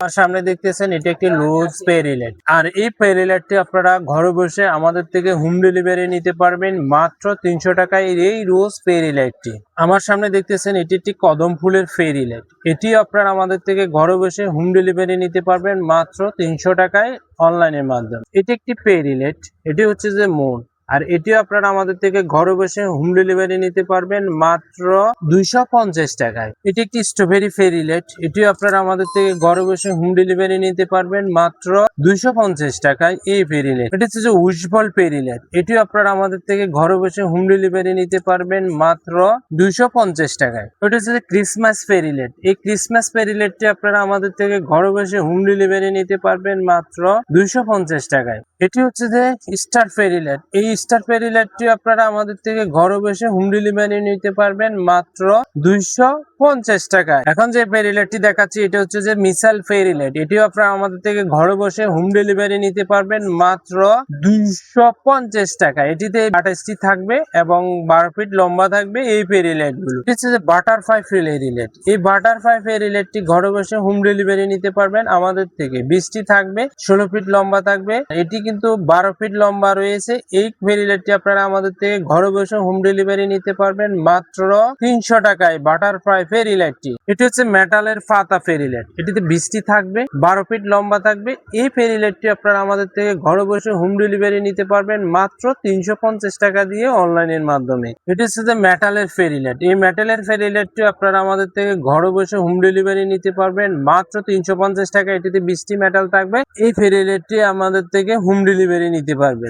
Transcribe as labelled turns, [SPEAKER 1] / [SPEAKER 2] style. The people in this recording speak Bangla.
[SPEAKER 1] আমার সামনে দেখতেছেন এটি একটি লুজ পেরিলেট। আর এই পেরিলেটটি আপনারা ঘরে বসে আমাদের থেকে হোম ডেলিভারি নিতে পারবেন মাত্র 300 টাকায়। এই রোজ পেরিলেটটি আমার সামনে দেখতেছেন এটি একটি কদম ফুলের পেরিলেট। এটি আপনারা আমাদের থেকে ঘরে বসে হোম ডেলিভারি নিতে পারবেন মাত্র 300 টাকায় অনলাইনের মাধ্যমে। এটি একটি পেরিলেট, এটি হচ্ছে যে মন। আর এটিও আপনারা আমাদের থেকে ঘরে বসে হোম ডেলিভারি নিতে পারবেন মাত্র 250 টাকায়। এটি একটি স্ট্রবেরি পেরিলেট, এটিও আপনারা আমাদের থেকে ঘরে বসে হোম ডেলিভারি নিতে পারবেন মাত্র 250 টাকায়। এই পেরিলেট এটি হচ্ছে যে উইশবল পেরিলেট, এটিও আপনারা আমাদের থেকে ঘরে বসে হোম ডেলিভারি নিতে পারবেন মাত্র 250 টাকায়। এটা হচ্ছে যে ক্রিসমাস পেরিলেট, এই ক্রিসমাস পেরিলেটটি আপনারা আমাদের থেকে ঘরে বসে হোম ডেলিভারি নিতে পারবেন মাত্র 250 টাকায়। এটি হচ্ছে যে স্টার পেরিলেট, এই স্টার পেরিলেটটি আপনারা আমাদের থেকে ঘরে বসে হোম ডেলিভারি নিতে পারবেন মাত্র 250 টাকায়। এখন যে পেরিলেটটি দেখাচ্ছি এটা হচ্ছে যে মিসাইল পেরিলেট, এটিও আপনারা আমাদের থেকে ঘরে বসে হোম ডেলিভারি নিতে পারবেন মাত্র 250 টাকা। এটিতে 28টি থাকবে এবং 12 ফিট লম্বা থাকবে এই পেরিলেট গুলো। এটি হচ্ছে যে বাটারফ্লাই পেরিলেট, এই বাটারফ্লাই পেরিলেটটি ঘরে বসে হোম ডেলিভারি নিতে পারবেন আমাদের থেকে। 20টি থাকবে, 16 ফিট লম্বা থাকবে, এটি কিন্তু 12 ফিট লম্বা রয়েছে। এই পেরিলেটটি আপনারা আমাদের থেকে ঘরে বসে হোম ডেলিভারি নিতে পারবেন মাত্র 300 টাকায়। বাটারফ্লাই পেরিলেটটি এটি হচ্ছে মেটালের পাতা পেরিলেট, এটিতে 20টি থাকবে, 12 ফিট লম্বা থাকবে। এই পেরিলেটটি আপনারা আমাদের থেকে ঘরে বসে হোম ডেলিভারি নিতে পারবেন মাত্র 350 টাকা দিয়ে অনলাইনের মাধ্যমে। এটি হচ্ছে যে মেটালের পেরিলেট, এই মেটালের পেরিলেটটি আপনারা আমাদের থেকে ঘরে বসে হোম ডেলিভারি নিতে পারবেন মাত্র 350 টাকা। এটিতে 20টি মেটাল থাকবে, এই পেরিলেটটি আমাদের থেকে হোম ডেলিভারি নিতে পারবেন।